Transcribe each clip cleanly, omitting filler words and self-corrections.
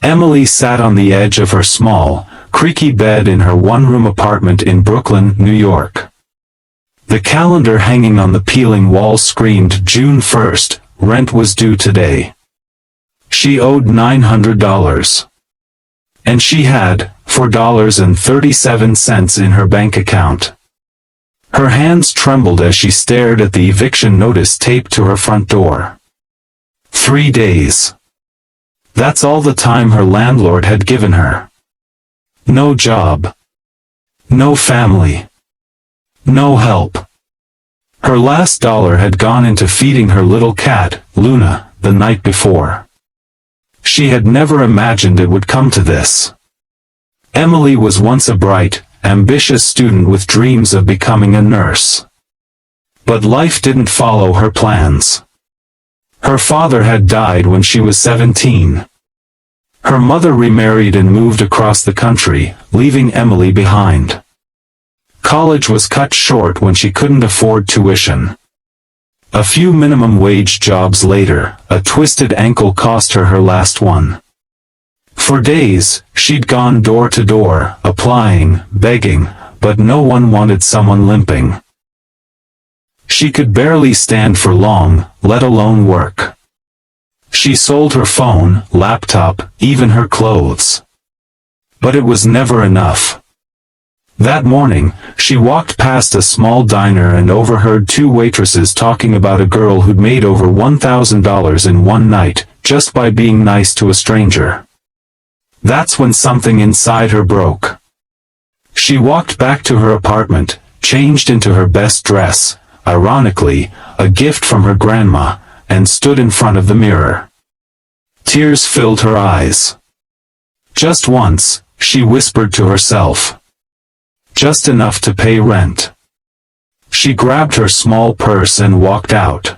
Emily sat on the edge of her small, creaky bed in her one-room apartment in Brooklyn, New York. The calendar hanging on the peeling wall screamed June 1st, rent was due today. She owed $900. And she had $4.37 in her bank account. Her hands trembled as she stared at the eviction notice taped to her front door. 3 days. That's all the time her landlord had given her. No job. No family. No help. Her last dollar had gone into feeding her little cat, Luna, the night before. She had never imagined it would come to this. Emily was once a bright, ambitious student with dreams of becoming a nurse. But life didn't follow her plans. Her father had died when she was 17. Her mother remarried and moved across the country, leaving Emily behind. College was cut short when she couldn't afford tuition. A few minimum wage jobs later, a twisted ankle cost her her last one. For days, she'd gone door to door, applying, begging, but no one wanted someone limping. She could barely stand for long, let alone work. She sold her phone, laptop, even her clothes. But it was never enough. That morning, she walked past a small diner and overheard two waitresses talking about a girl who'd made over $1,000 in one night, just by being nice to a stranger. That's when something inside her broke. She walked back to her apartment, changed into her best dress, ironically, a gift from her grandma, and stood in front of the mirror. Tears filled her eyes. Just once, she whispered to herself. Just enough to pay rent. She grabbed her small purse and walked out.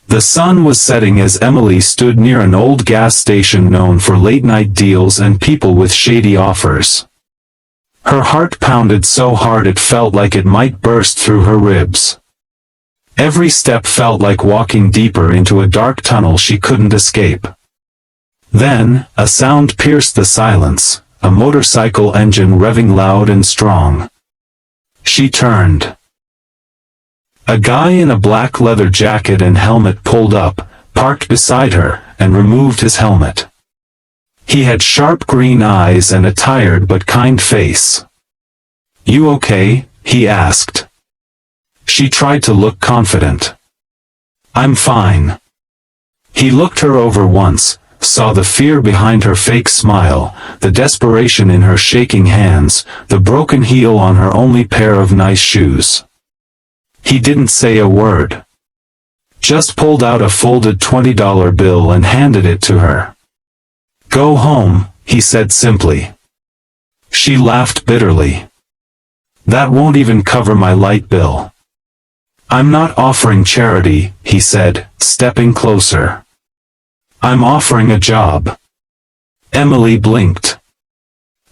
The sun was setting as Emily stood near an old gas station known for late-night deals and people with shady offers. Her heart pounded so hard it felt like it might burst through her ribs. Every step felt like walking deeper into a dark tunnel she couldn't escape. Then, a sound pierced the silence, a motorcycle engine revving loud and strong. She turned. A guy in a black leather jacket and helmet pulled up, parked beside her, and removed his helmet. He had sharp green eyes and a tired but kind face. "You okay?" he asked. She tried to look confident. "I'm fine." He looked her over once, saw the fear behind her fake smile, the desperation in her shaking hands, the broken heel on her only pair of nice shoes. He didn't say a word. Just pulled out a folded $20 bill and handed it to her. "Go home," he said simply. She laughed bitterly. "That won't even cover my light bill." "I'm not offering charity," he said, stepping closer. "I'm offering a job." Emily blinked.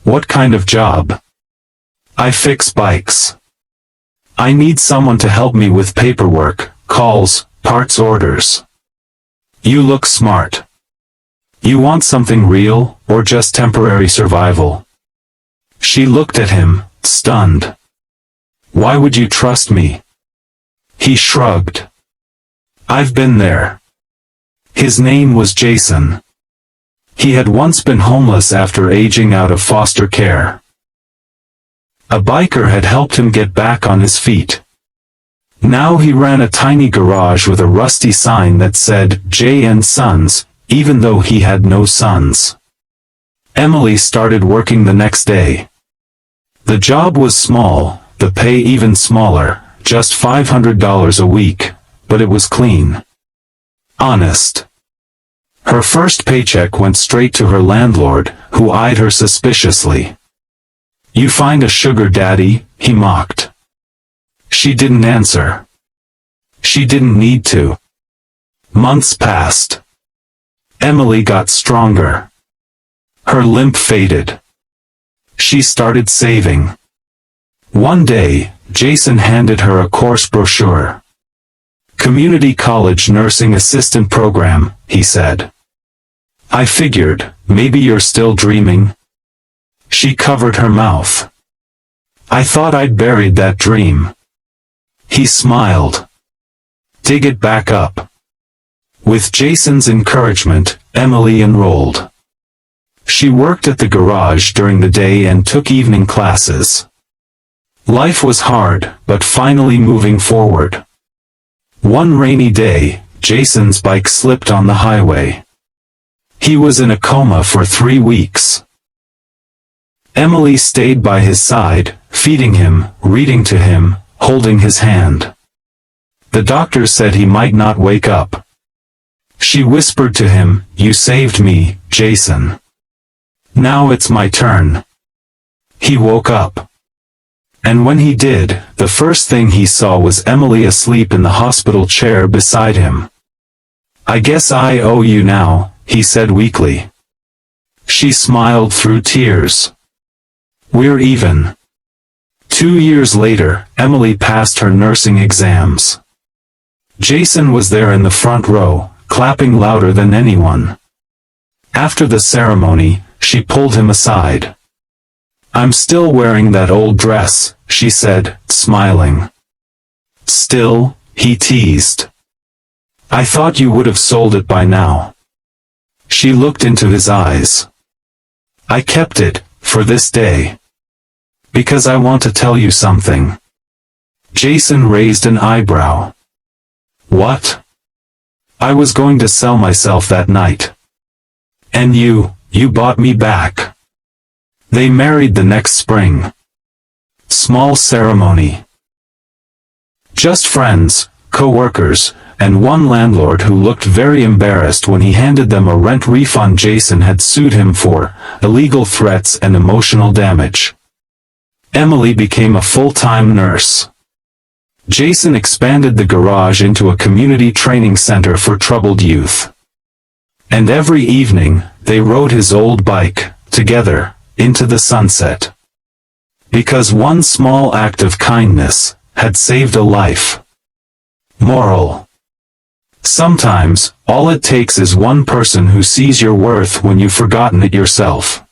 "What kind of job?" "I fix bikes. I need someone to help me with paperwork, calls, parts orders." "You look smart. You want something real, or just temporary survival?" She looked at him, stunned. "Why would you trust me?" He shrugged. "I've been there." His name was Jason. He had once been homeless after aging out of foster care. A biker had helped him get back on his feet. Now he ran a tiny garage with a rusty sign that said, J and Sons, even though he had no sons. Emily started working the next day. The job was small, the pay even smaller, just $500 a week, but it was clean. Honest. Her first paycheck went straight to her landlord, who eyed her suspiciously. "You find a sugar daddy?" he mocked. She didn't answer. She didn't need to. Months passed. Emily got stronger. Her limp faded. She started saving. One day, Jason handed her a course brochure. "Community college nursing assistant program," he said. I figured, maybe you're still dreaming. She covered her mouth. I thought I'd buried that dream. He smiled. Dig it back up. With Jason's encouragement, Emily enrolled. She worked at the garage during the day and took evening classes. Life was hard, but finally moving forward. One rainy day, Jason's bike slipped on the highway. He was in a coma for 3 weeks. Emily stayed by his side, feeding him, reading to him, holding his hand. The doctor said he might not wake up. She whispered to him, "You saved me, Jason. Now it's my turn." He woke up. And when he did, the first thing he saw was Emily asleep in the hospital chair beside him. "I guess I owe you now," he said weakly. She smiled through tears. "We're even." 2 years later, Emily passed her nursing exams. Jason was there in the front row, clapping louder than anyone. After the ceremony, she pulled him aside. "I'm still wearing that old dress," she said, smiling. "Still?" he teased. "I thought you would have sold it by now." She looked into his eyes. "I kept it, for this day. Because I want to tell you something." Jason raised an eyebrow. "What?" "I was going to sell myself that night. And you bought me back." They married the next spring. Small ceremony. Just friends, co-workers, and one landlord who looked very embarrassed when he handed them a rent refund Jason had sued him for, illegal threats and emotional damage. Emily became a full-time nurse. Jason expanded the garage into a community training center for troubled youth. And every evening, they rode his old bike, together, into the sunset. Because one small act of kindness had saved a life. Moral: sometimes, all it takes is one person who sees your worth when you've forgotten it yourself.